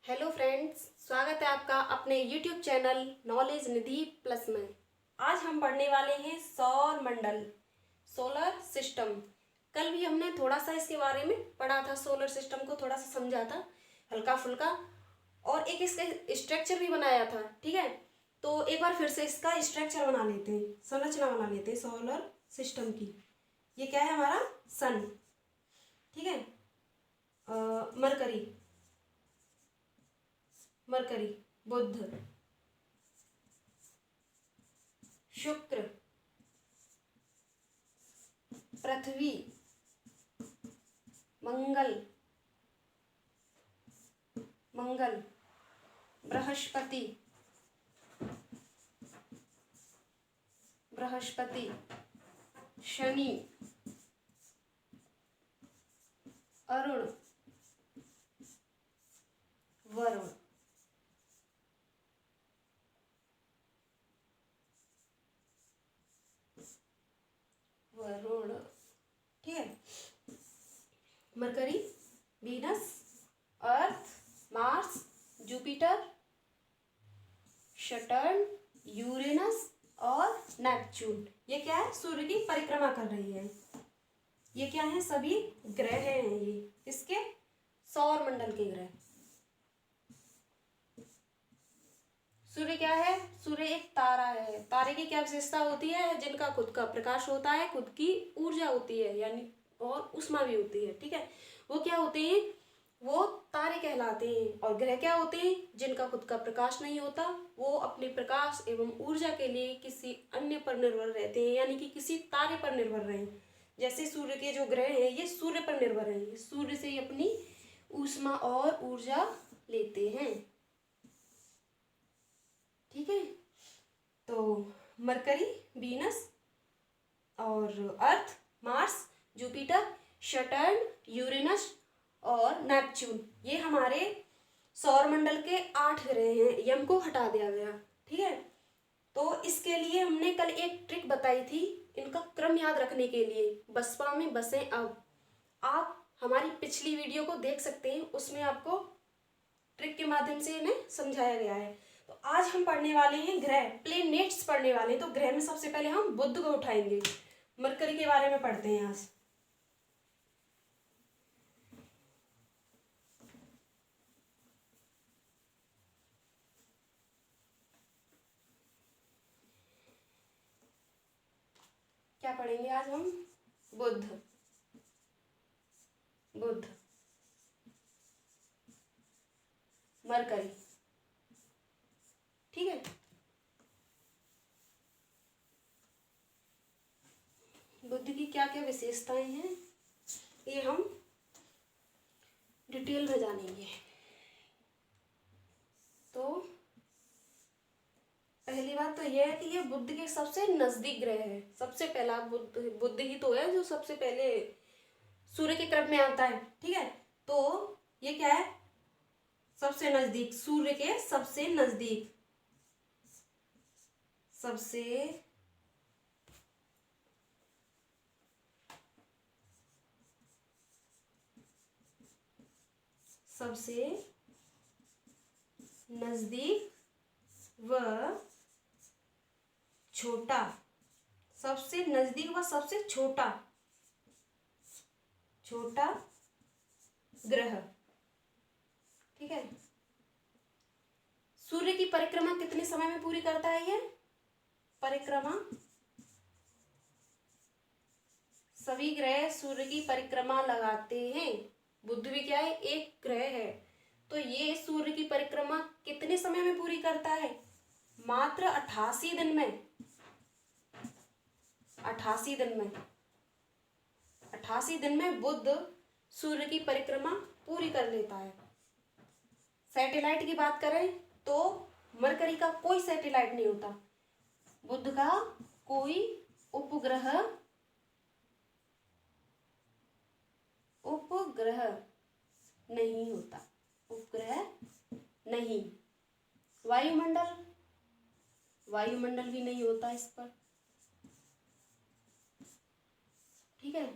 Hello friends, स्वागत है आपका अपने यूट्यूब चैनल नॉलेज निधि प्लस में। आज हम पढ़ने वाले हैं सौर मंडल, सोलर सिस्टम। कल भी हमने थोड़ा सा इसके बारे में पढ़ा था, सोलर सिस्टम को थोड़ा सा समझा था हल्का फुल्का, और एक इसका स्ट्रक्चर भी बनाया था। ठीक है, तो एक बार फिर से इसका स्ट्रक्चर बना लेते हैं, संरचना बना लेते हैं सोलर सिस्टम की। ये क्या है? हमारा सन। ठीक है, मरकरी, मरकरी, बुध, शुक्र, पृथ्वी, मंगल, मंगल, बृहस्पति, बृहस्पति, शनि, अरुण, वरुण। वरुण, ठीक है। मरकरी, वीनस, अर्थ, मार्स, जुपिटर, सटर्न, यूरेनस और नेपच्यून। ये क्या है? सूर्य की परिक्रमा कर रही है। ये क्या है? सभी ग्रह हैं। ये किसके? सौर मंडल के ग्रह। सूर्य क्या है? सूर्य एक तारा है। तारे की क्या विशेषता होती है? जिनका खुद का प्रकाश होता है, खुद की ऊर्जा होती है, यानी और उष्मा भी होती है। ठीक है, वो क्या होते हैं? वो तारे कहलाते हैं। और ग्रह क्या होते हैं? जिनका खुद का प्रकाश नहीं होता, वो अपने प्रकाश एवं ऊर्जा के लिए किसी अन्य पर निर्भर रहते हैं, यानी कि किसी तारे पर निर्भर रहे। जैसे सूर्य के जो ग्रह हैं, ये सूर्य पर निर्भर हैं। सूर्य से ही अपनी ऊष्मा और ऊर्जा लेते हैं। ठीक है, तो मरकरी, वीनस और अर्थ, मार्स, जुपिटर, सटर्न, यूरेनस और नेपच्यून, ये हमारे सौरमंडल के 8 ग्रह हैं। यम को हटा दिया गया। ठीक है, तो इसके लिए हमने कल एक ट्रिक बताई थी, इनका क्रम याद रखने के लिए। बसपा में बसें अब। आप हमारी पिछली वीडियो को देख सकते हैं, उसमें आपको ट्रिक के माध्यम से इन्हें समझाया गया है। तो आज हम पढ़ने वाले हैं ग्रह, प्लेनेट्स पढ़ने वाले हैं। तो ग्रह में सबसे पहले हम बुध को उठाएंगे। मरकरी के बारे में पढ़ते हैं आज। क्या पढ़ेंगे आज हम? बुध, बुध, मरकरी। ठीक है, बुध की क्या क्या विशेषताएं हैं, ये हम डिटेल में जानेंगे। तो पहली बात तो यह है कि ये बुध के सबसे नजदीक ग्रह है। सबसे पहला बुध, बुध ही तो है जो सबसे पहले सूर्य के क्रम में आता है। ठीक है, तो ये क्या है? सबसे नजदीक, सूर्य के सबसे नजदीक, सबसे सबसे नजदीक व छोटा, सबसे नजदीक व सबसे छोटा, छोटा ग्रह। ठीक है, सूर्य की परिक्रमा कितने समय में पूरी करता है ये परिक्रमा? सभी ग्रह सूर्य की परिक्रमा लगाते हैं। बुध भी क्या है? एक ग्रह है। तो ये सूर्य की परिक्रमा कितने समय में पूरी करता है? मात्र 88 दिन में। 88 दिन में, 88 दिन में बुध सूर्य की परिक्रमा पूरी कर लेता है। सैटेलाइट की बात करें तो मरकरी का कोई सैटेलाइट नहीं होता, बुध का कोई उपग्रह नहीं होता, उपग्रह नहीं। वायुमंडल, वायुमंडल भी नहीं होता इस पर। ठीक है,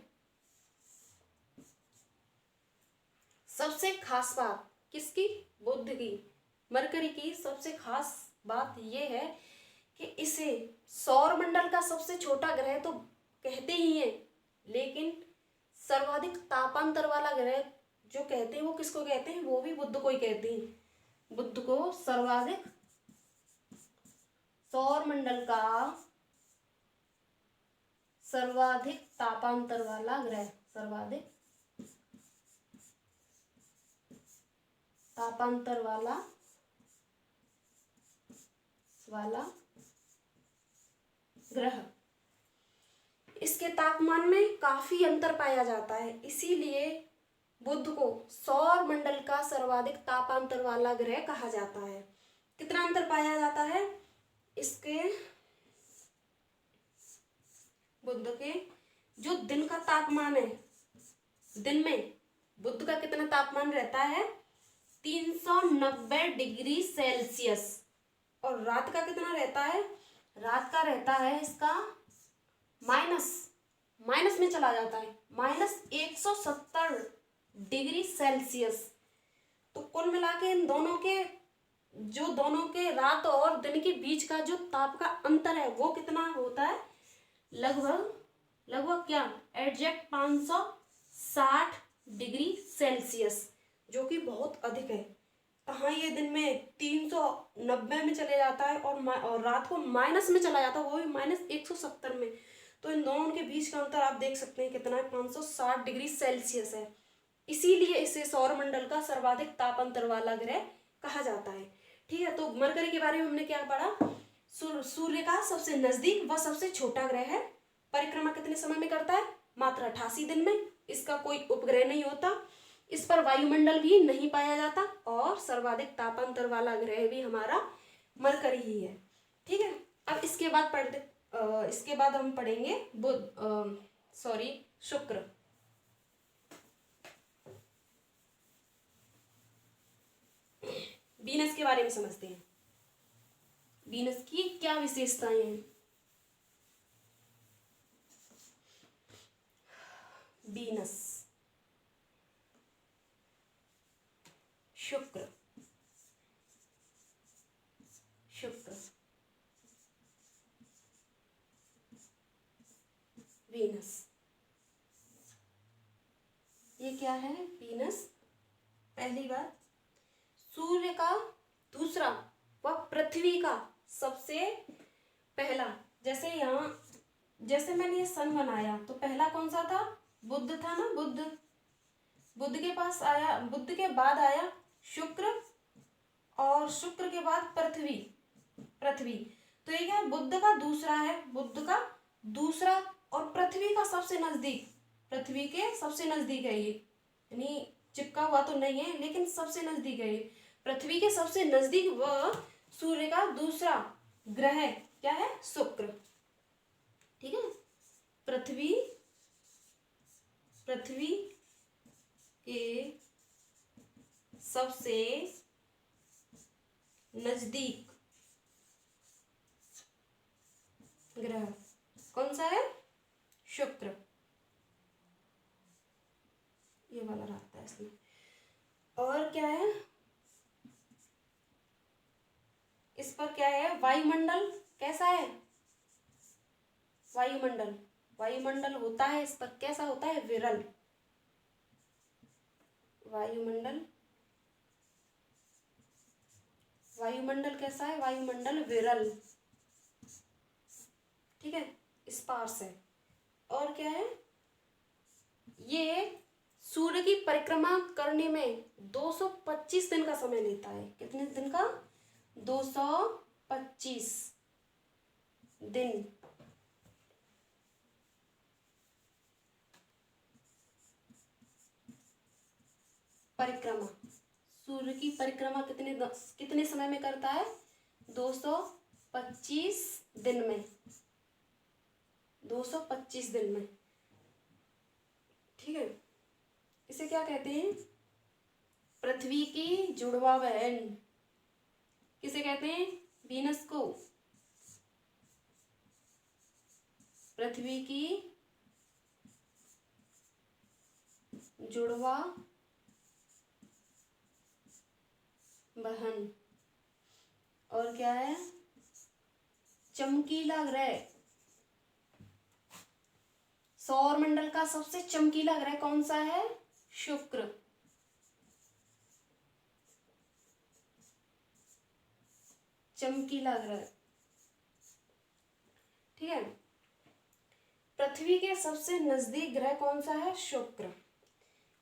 सबसे खास बात, किसकी? बुध की। मरकरी की सबसे खास बात यह है कि इसे सौर मंडल का सबसे छोटा ग्रह तो कहते ही हैं, लेकिन सर्वाधिक तापांतर वाला ग्रह जो कहते हैं वो किसको कहते हैं? वो भी बुध को ही कहते हैं। बुध को सर्वाधिक सौर मंडल का सर्वाधिक तापांतर वाला ग्रह, सर्वाधिक तापांतर वाला ग्रह। इसके तापमान में काफी अंतर पाया जाता है, इसीलिए बुध को सौर मंडल का सर्वाधिक तापांतर वाला ग्रह कहा जाता है। कितना अंतर पाया जाता है? इसके बुध के जो दिन का तापमान है, दिन में बुध का कितना तापमान रहता है? 390 डिग्री सेल्सियस। और रात का कितना रहता है? रात का रहता है इसका माइनस में चला जाता है, -170 डिग्री सेल्सियस। तो कुल मिला के इन दोनों के रात और दिन के बीच का जो ताप का अंतर है वो कितना होता है? लगभग क्या? एग्जैक्ट 560 डिग्री सेल्सियस, जो कि बहुत अधिक है। कहाँ ये दिन में 390 में चले जाता है और रात को माइनस में चला जाता है, वो भी -170 में। तो इन दोनों के बीच का अंतर आप देख सकते हैं कितना है? 560 डिग्री सेल्सियस है। इसीलिए इसे सौरमंडल का सर्वाधिक तापांतर वाला ग्रह कहा जाता है। ठीक है, तो मरकरी के बारे में हमने क्या पढ़ा? सूर्य का सबसे नजदीक व सबसे छोटा ग्रह है। परिक्रमा कितने समय में करता है? मात्र 88 दिन में। इसका कोई उपग्रह नहीं होता, इस पर वायुमंडल भी नहीं पाया जाता, और सर्वाधिक तापांतर वाला ग्रह भी हमारा मरकरी ही है। ठीक है, अब इसके बाद हम पढ़ेंगे शुक्र। वीनस के बारे में समझते हैं। वीनस की क्या विशेषताएं हैं? वीनस, शुक्र, वीनस, ये क्या है? वीनस पहली बात सूर्य का दूसरा व पृथ्वी का सबसे पहला। जैसे मैंने ये सन बनाया तो पहला कौन सा था? बुध था ना। बुध के पास आया, बुध के बाद आया शुक्र, और शुक्र के बाद पृथ्वी। तो ये क्या है? बुध का दूसरा है, बुध का दूसरा और पृथ्वी का सबसे नजदीक, पृथ्वी के सबसे नजदीक है ये, यानी चिपका हुआ तो नहीं है लेकिन सबसे नजदीक है ये। पृथ्वी के सबसे नजदीक व सूर्य का दूसरा ग्रह क्या है? शुक्र। ठीक है, पृथ्वी के सबसे नजदीक ग्रह कौन सा है? शुक्र। ये वाला रहता है इसमें। और क्या है इस पर? क्या है? वायुमंडल कैसा है? वायुमंडल होता है इस पर, कैसा होता है? विरल। वायुमंडल कैसा है? वायुमंडल विरल। ठीक है, स्पार्स है। और क्या है? ये सूर्य की परिक्रमा करने में 225 दिन का समय लेता है। कितने दिन का? 225 दिन। परिक्रमा, सूर्य की परिक्रमा कितने समय में करता है? 225 दिन में। 225 दिन में। ठीक है, इसे क्या कहते हैं? पृथ्वी की जुड़वा बहन। किसे कहते हैं? वीनस को पृथ्वी की जुड़वा बहन। और क्या है? चमकीला ग्रह। सौर मंडल का सबसे चमकीला ग्रह कौन सा है? शुक्र। चमकीला ग्रह, ठीक है। पृथ्वी के सबसे नजदीक ग्रह कौन सा है? शुक्र।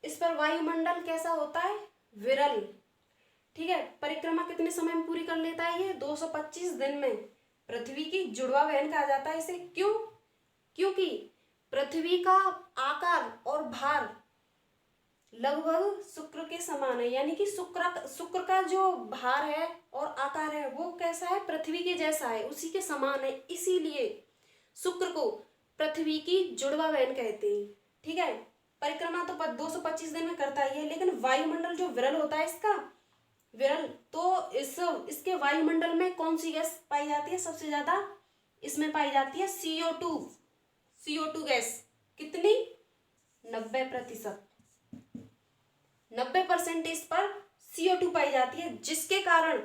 इस पर वायुमंडल कैसा होता है? विरल, ठीक है। परिक्रमा कितने समय में पूरी कर लेता है ये? 225 दिन में। पृथ्वी की जुड़वा बहन कहा जाता है इसे। क्यों? क्योंकि पृथ्वी का आकार और भार लगभग शुक्र के समान है, यानी कि शुक्र का जो भार है और आकार है वो कैसा है? पृथ्वी के जैसा है, उसी के समान है। इसीलिए शुक्र को पृथ्वी की जुड़वा बहन कहते हैं, ठीक है। परिक्रमा तो 225 दिन में करता ही है, लेकिन वायुमंडल जो विरल होता है इसका, विरल, तो इसके वायुमंडल में कौन सी गैस पाई जाती है सबसे ज्यादा? इसमें पाई जाती है CO2। CO2 गैस कितनी? 90%। 90% इस पर CO2 पाई जाती है, जिसके कारण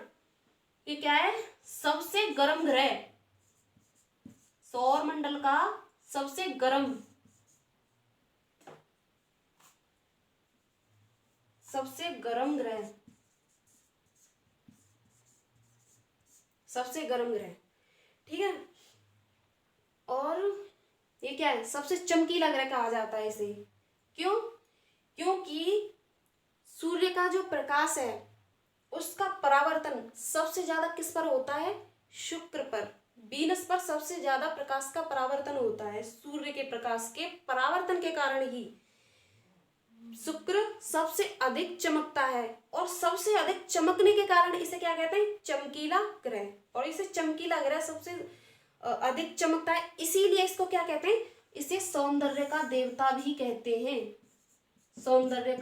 ये क्या है? सबसे गर्म ग्रह, सौर मंडल का सबसे गर्म ग्रह, सबसे गर्म ग्रह, ठीक है। और ये क्या है? सबसे चमकीला ग्रह कहा जाता है इसे। क्यों? क्योंकि सूर्य का जो प्रकाश है उसका परावर्तन सबसे ज्यादा किस पर होता है? शुक्र पर। वीनस पर सबसे ज्यादा प्रकाश का परावर्तन होता है। सूर्य के प्रकाश के परावर्तन के कारण ही शुक्र सबसे अधिक चमकता है, और सबसे अधिक चमकने के कारण इसे क्या कहते हैं? चमकीला ग्रह। और इसे चमकीला ग्रह सबसे अधिक चमकता है, इसीलिए इसको क्या कहते हैं? इसे सौंदर्य का देवता भी कहते हैं। सौंदर्य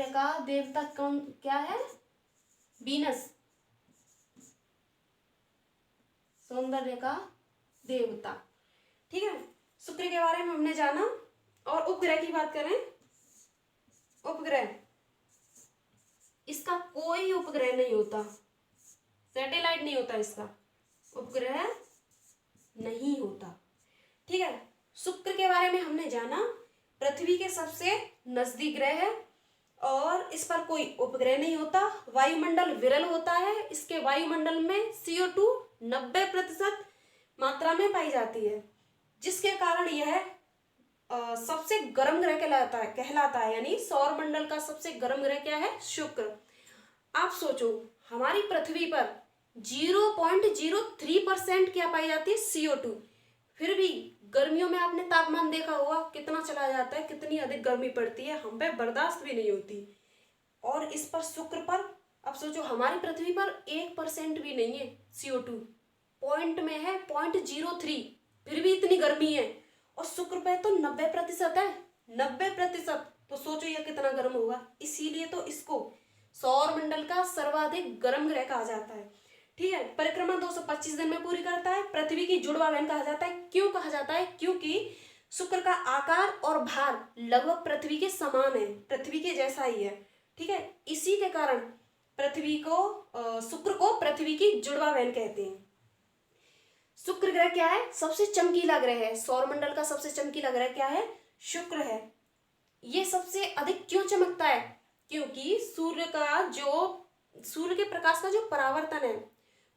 का देवता कौन, क्या है? वीनस। सौंदर्य का देवता, ठीक है। शुक्र के बारे में हमने जाना। और उपग्रह की बात करें, उपग्रह, इसका कोई उपग्रह नहीं होता, सैटेलाइट नहीं होता, इसका उपग्रह नहीं होता, ठीक है। शुक्र के बारे में हमने जाना, पृथ्वी के सबसे नजदीक ग्रह है और इस पर कोई उपग्रह नहीं होता। वायुमंडल विरल होता है, इसके वायुमंडल में CO2 90% मात्रा में पाई जाती है, जिसके कारण यह सबसे गर्म ग्रह कहलाता है। यानी सौर मंडल का सबसे गर्म ग्रह क्या है? शुक्र। आप सोचो, हमारी पृथ्वी पर 0.03% क्या पाई जाती है? CO2। फिर भी गर्मियों में आपने तापमान देखा होगा कितना चला जाता है, कितनी अधिक गर्मी पड़ती है, हम पे बर्दाश्त भी नहीं होती। और इस पर शुक्र पर अब सोचो, हमारी पृथ्वी पर 1% भी नहीं है CO2, पॉइंट में है 0.03, फिर भी इतनी गर्मी है। और शुक्र पे तो 90% है, 90%। तो सोचो यह कितना गर्म होगा। इसीलिए तो इसको सौर मंडल का सर्वाधिक गर्म ग्रह कहा जाता है, ठीक है। परिक्रमा 225 दिन में पूरी करता है। पृथ्वी की जुड़वा बहन कहा जाता है। क्यों कहा जाता है? क्योंकि शुक्र का आकार और भार लगभग पृथ्वी के समान है, पृथ्वी के जैसा ही है, ठीक है। इसी के कारण शुक्र को पृथ्वी की जुड़वा बहन कहते हैं। शुक्र ग्रह क्या है? सबसे चमकीला ग्रह है। सौरमंडल का सबसे चमकीला ग्रह क्या है? शुक्र है। ये सबसे अधिक क्यों चमकता है? क्योंकि सूर्य के प्रकाश का जो परावर्तन है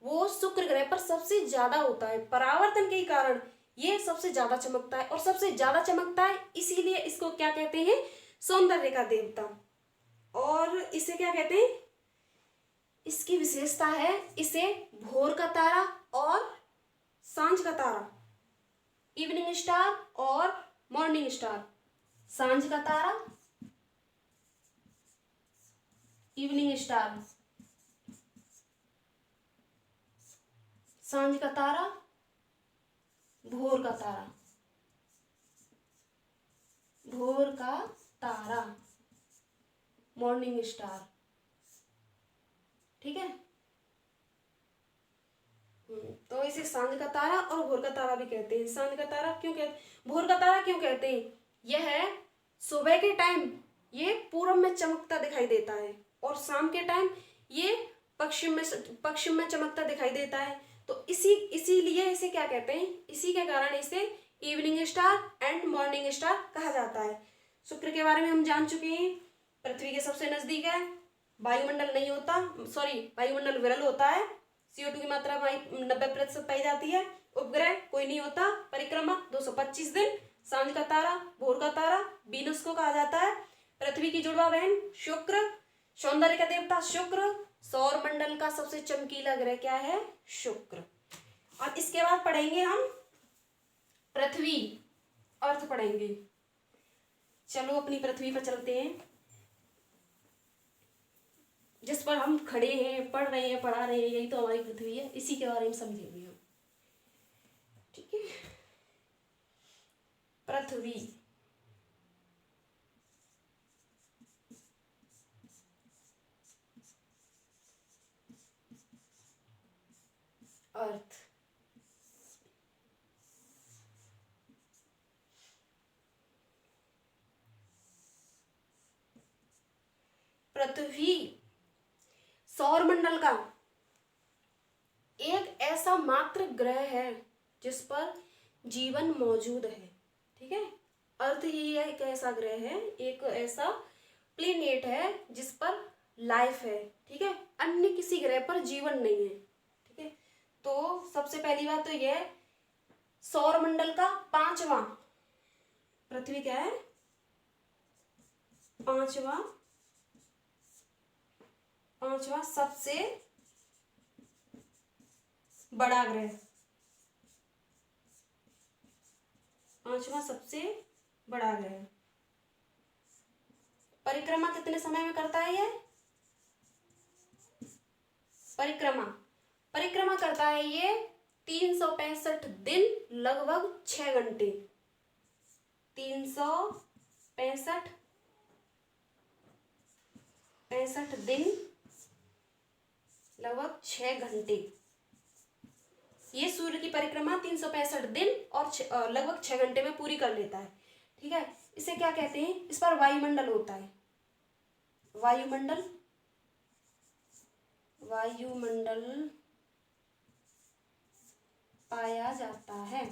वो शुक्र ग्रह पर सबसे ज्यादा होता है। परावर्तन के कारण ये सबसे ज्यादा चमकता है, और सबसे ज्यादा चमकता है इसीलिए इसको क्या कहते हैं? सौंदर्य का देवता। और इसे क्या कहते हैं? इसकी विशेषता है, इसे भोर का तारा और सांझ का तारा, इवनिंग स्टार और मॉर्निंग स्टार। सांझ का तारा, इवनिंग स्टार, सांझ का तारा, भोर का तारा, भोर का तारा, मॉर्निंग स्टार, ठीक है। तो इसे सांझ का तारा और भोर का तारा भी कहते हैं। सांझ का तारा क्यों कहते, भोर का तारा क्यों कहते हैं? यह सुबह के टाइम ये पूरब में चमकता दिखाई देता है और शाम के टाइम ये पश्चिम में चमकता दिखाई देता है। तो इसीलिए इसे क्या कहते हैं, इसी के कारण इसे evening star and morning star कहा जाता है। शुक्र के बारे में हम जान चुके हैं, पृथ्वी के सबसे नजदीक है, वायुमंडल नहीं होता, सॉरी वायुमंडल विरल होता है, CO2 की मात्रा 90% पाई जाती है। उपग्रह कोई नहीं होता, परिक्रमा 225 दिन, सांझ का तारा, भोर का तारा वीनस को कहा जाता है। पृथ्वी की जुड़वा बहन शुक्र, सौंदर्य का देवता शुक्र, सौर मंडल का सबसे चमकीला ग्रह क्या है, शुक्र। और इसके बाद पढ़ेंगे हम पृथ्वी, अर्थ पढ़ेंगे। चलो अपनी पृथ्वी पर चलते हैं, जिस पर हम खड़े हैं, पढ़ रहे हैं, पढ़ा रहे हैं, यही तो हमारी पृथ्वी है, इसी के बारे में समझेंगे हम। ठीक है, पृथ्वी, अर्थ, पृथ्वी सौरमंडल का एक ऐसा मात्र ग्रह है जिस पर जीवन मौजूद है। ठीक है, अर्थ ही एक ऐसा ग्रह है, एक ऐसा प्लेनेट है जिस पर लाइफ है। ठीक है, अन्य किसी ग्रह पर जीवन नहीं है। ठीक है, तो सबसे पहली बात तो यह सौरमंडल का पांचवा, पृथ्वी क्या है, पांचवा सबसे बड़ा ग्रह, पांचवा सबसे बड़ा ग्रह। परिक्रमा कितने समय में करता है ये, परिक्रमा करता है ये 365 दिन, लगभग 6 घंटे, 365 दिन, लगभग 6 घंटे। ये सूर्य की परिक्रमा 365 दिन और लगभग 6 घंटे में पूरी कर लेता है। ठीक है, इसे क्या कहते हैं, इस पर वायुमंडल होता है, वायुमंडल पाया जाता है।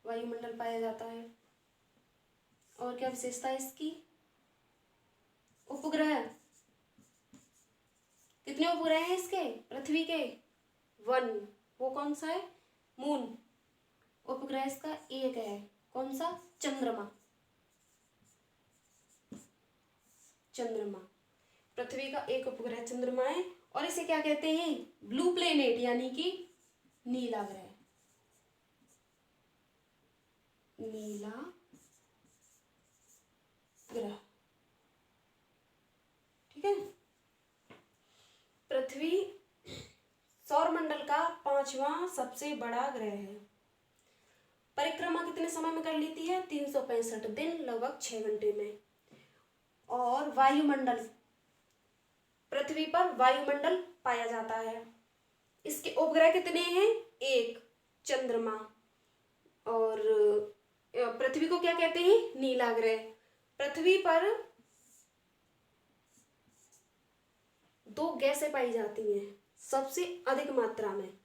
वायुमंडल पाया जाता है। और क्या विशेषता है इसकी, उपग्रह, कितने उपग्रह हैं इसके, पृथ्वी के 1, वो कौन सा है, मून। उपग्रह इसका एक है, कौन सा, चंद्रमा। पृथ्वी का एक उपग्रह चंद्रमा है और इसे क्या कहते हैं, ब्लू प्लेनेट, यानी कि नीला ग्रह, नीला ग्रह। ठीक है, पृथ्वी सौरमंडल का पांचवा सबसे बड़ा ग्रह है। परिक्रमा कितने समय में कर लेती है, 365 दिन, लगभग 6 घंटे में। और वायुमंडल, पृथ्वी पर वायुमंडल पाया जाता है। इसके उपग्रह कितने हैं, एक, चंद्रमा। और पृथ्वी को क्या कहते हैं, नीला ग्रह। पृथ्वी पर 2 गैसें पाई जाती हैं सबसे अधिक मात्रा में,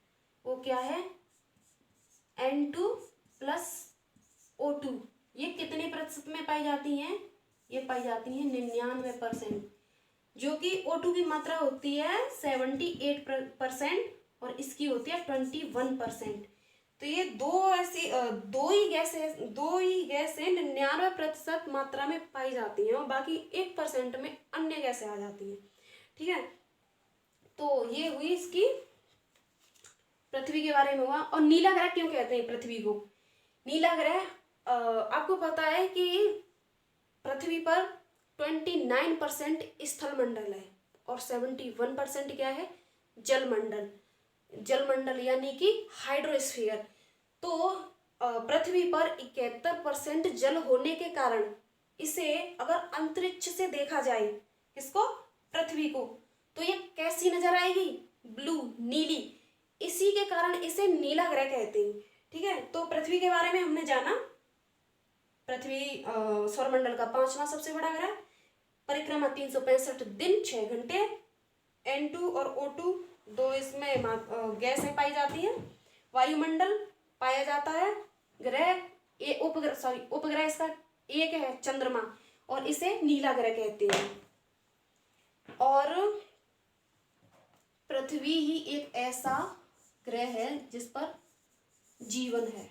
वो क्या है, N2+O2। ये कितने प्रतिशत में पाई जाती हैं, ये पाई जाती हैं 99%, जो कि O2 की मात्रा होती है 78% और इसकी होती है 21%। तो ये दो ही गैसें 99% मात्रा में पाई जाती हैं और बाकी 1% में अन्य गैसें आ जाती हैं। ठीक है, तो ये हुई इसकी पृथ्वी के बारे में हुआ। और नीला ग्रह क्यों कहते हैं पृथ्वी को, नीला ग्रह, आपको पता है कि पृथ्वी पर 29% स्थल मंडल है और 71% क्या है, जलमंडल यानी कि हाइड्रोस्फीयर। तो पृथ्वी पर 71% जल होने के कारण इसे अगर अंतरिक्ष से देखा जाए, किसको, पृथ्वी को, तो ये कैसी नजर आएगी, ब्लू, नीली। इसी के कारण इसे नीला ग्रह कहते हैं। ठीक है, तो पृथ्वी के बारे में हमने जाना। पृथ्वी सौरमंडल का 5वां सबसे बड़ा ग्रह, परिक्रमा 365 दिन 6 घंटे। N2 और O2 दो इसमें गैसें पाई जाती हैं। वायुमंडल पाया जाता है। ग्रह उपग्रह इसका एक है चंद्रमा, और इसे नीला ग्रह कहते हैं। और पृथ्वी ही एक ऐसा ग्रह है जिस पर जीवन है,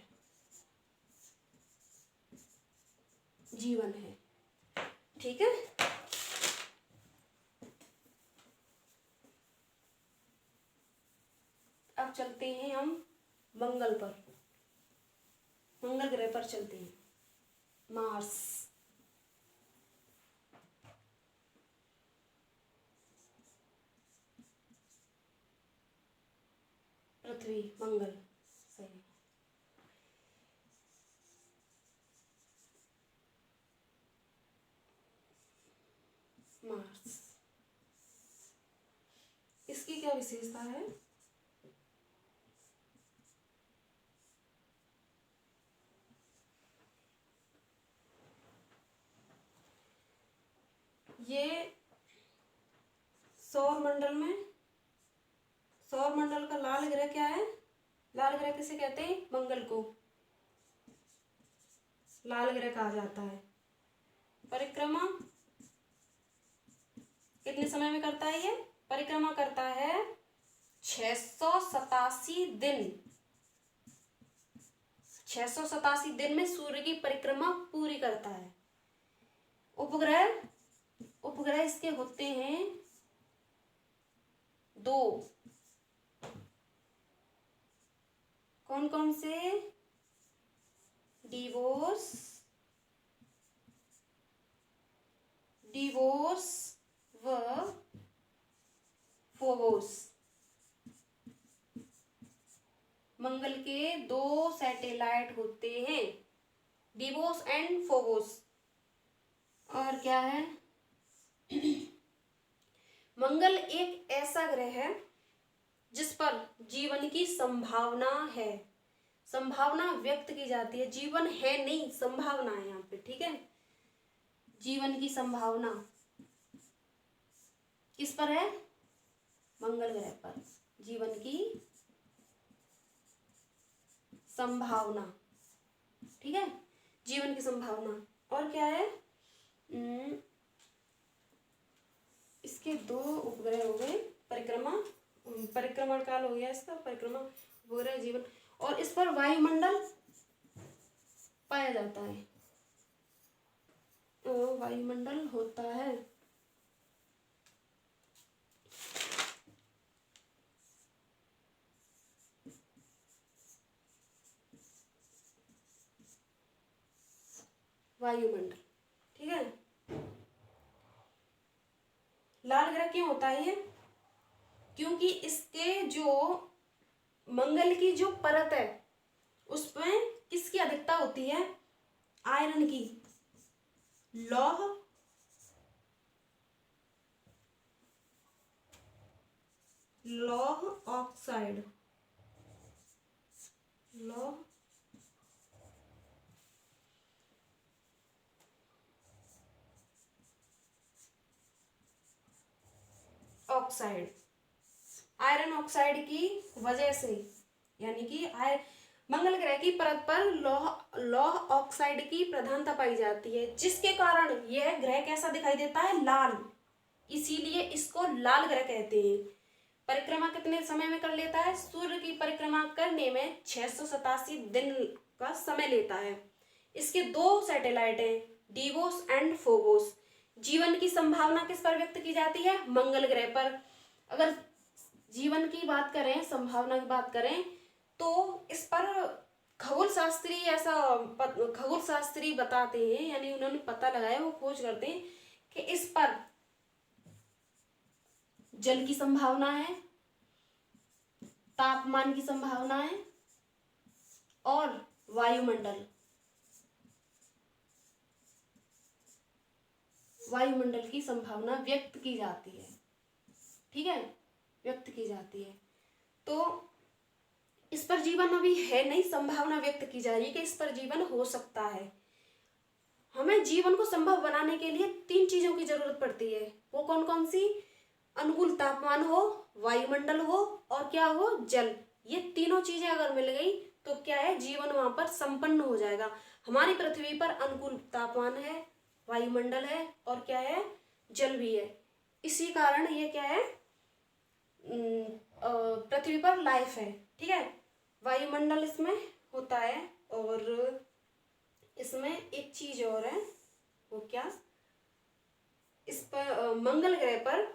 जीवन है। ठीक है, अब चलते हैं हम मंगल पर, मंगल ग्रह पर चलते हैं। मार्स, पृथ्वी, मंगल, सही। मार्स, इसकी क्या विशेषता है? ये सौरमंडल में, सौरमंडल का लाल ग्रह क्या है? लाल ग्रह किसे कहते हैं? मंगल को लाल ग्रह कहा जाता है। परिक्रमा कितने समय में करता है ये? परिक्रमा करता है 687 दिन। 687 दिन में सूर्य की परिक्रमा पूरी करता है। उपग्रह, उपग्रह इसके होते हैं 2। कौन कौन से? डिवोर्स, डिवोर्स व फोबोस। मंगल के 2 सैटेलाइट होते हैं, डिवोस एंड फोबोस। और क्या है? मंगल एक ऐसा ग्रह है जिस पर जीवन की संभावना है, संभावना व्यक्त की जाती है। जीवन है नहीं, संभावना है यहाँ पे। ठीक है, जीवन की संभावना किस पर है? मंगल ग्रह पर जीवन की संभावना। ठीक है, जीवन की संभावना। और क्या है? इसके 2 उपग्रह हो गए, परिक्रमा, परिक्रमण काल हो गया इसका, परिक्रमा, उपग्रह, जीवन। और इस पर वायुमंडल पाया जाता है, वायुमंडल होता है। वायुमंडल, ठीक है। लाल ग्रह क्यों होता है ये? क्योंकि इसके जो मंगल की जो परत है उसमें किसकी अधिकता होती है? आयरन की, लौह, लौह ऑक्साइड, लौह ऑक्साइड, आयरन ऑक्साइड की वजह से, यानी कि मंगल ग्रह की परत पर लौह ऑक्साइड की प्रधानता पाई जाती है, जिसके कारण यह ग्रह कैसा दिखाई देता है? लाल। इसीलिए इसको लाल ग्रह कहते हैं। परिक्रमा कितने समय में कर लेता है? सूर्य की परिक्रमा करने में 687 दिन का समय लेता है। इसके 2 सैटेलाइट हैं, डिवोस एंड फोबोस। जीवन की संभावना किस पर व्यक्त की जाती है? मंगल ग्रह पर। अगर जीवन की बात करें, संभावना की बात करें, तो इस पर खगोल शास्त्री ऐसा, खगोल शास्त्री बताते हैं, यानी उन्होंने पता लगाया, वो खोज करते हैं कि इस पर जल की संभावना है, तापमान की संभावना है, और वायुमंडल, वायुमंडल की संभावना व्यक्त की जाती है। ठीक है, व्यक्त की जाती है। तो इस पर जीवन अभी है नहीं, संभावना व्यक्त की जा रही है कि इस पर जीवन हो सकता है। हमें जीवन को संभव बनाने के लिए 3 चीजों की जरूरत पड़ती है। वो कौन कौन सी? अनुकूल तापमान हो, वायुमंडल हो और क्या हो? जल। ये तीनों चीजें अगर मिल गई तो क्या है? जीवन वहां पर संपन्न हो जाएगा। हमारी पृथ्वी पर अनुकूल तापमान है, वायुमंडल है और क्या है? जल भी है। इसी कारण ये क्या है? पृथ्वी पर लाइफ है। ठीक है, वायुमंडल इसमें होता है और इसमें एक चीज और है, वो क्या? इस पर मंगल ग्रह पर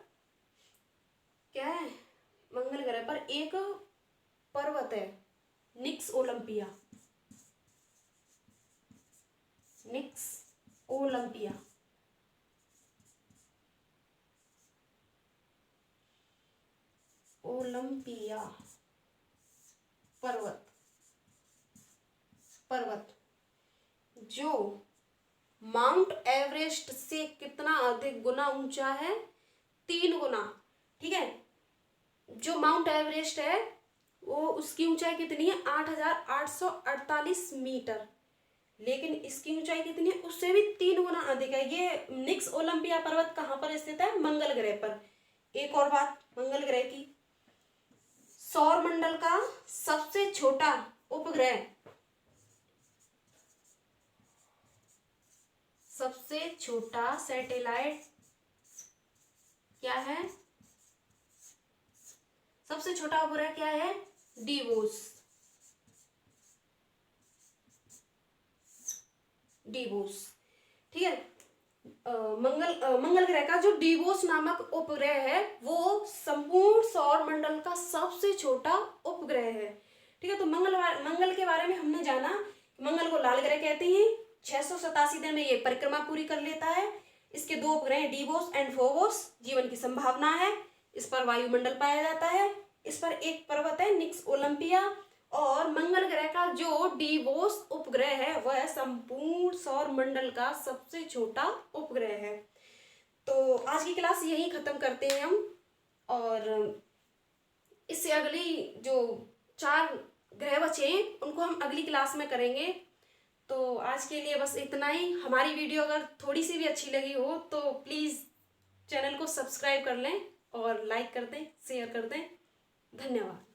क्या है? मंगल ग्रह पर एक पर्वत है, निक्स ओलंपिया। निक्स ओलंपिया। ओलंपिया पर्वत, पर्वत जो माउंट एवरेस्ट से कितना अधिक गुना ऊंचा है? 3 गुना। ठीक है, जो माउंट एवरेस्ट है वो उसकी ऊंचाई कितनी है? 8,848 मीटर। लेकिन इसकी ऊंचाई कितनी है? उससे भी 3 गुना अधिक है। ये निक्स ओलंपिया पर्वत कहाँ पर स्थित है? मंगल ग्रह पर। एक और बात मंगल ग्रह की, सौर मंडल का सबसे छोटा उपग्रह, सबसे छोटा सैटेलाइट क्या है? सबसे छोटा उपग्रह क्या है? डिवोस। डिवोस। ठीक है, मंगल ग्रह का जो डिवोस नामक उपग्रह है वो संपूर्ण सौर मंडल का सबसे छोटा उपग्रह है। ठीक है, तो मंगल के बारे में हमने जाना। मंगल को लाल ग्रह कहते हैं। 687 दिन में ये परिक्रमा पूरी कर लेता है। इसके 2 उपग्रह डिवोस एंड फोबोस। जीवन की संभावना है। इस पर वायुमंडल पाया जाता है। इस पर एक पर्वत है निक्स ओलंपिया। और मंगल ग्रह का जो डिवोस उपग्रह है वह संपूर्ण सौर मंडल का सबसे छोटा उपग्रह है। तो आज की क्लास यहीं खत्म करते हैं हम, और इससे अगली जो 4 ग्रह बचे हैं उनको हम अगली क्लास में करेंगे। तो आज के लिए बस इतना ही। हमारी वीडियो अगर थोड़ी सी भी अच्छी लगी हो तो प्लीज़ चैनल को सब्सक्राइब कर लें और लाइक कर दें, शेयर कर दें। धन्यवाद।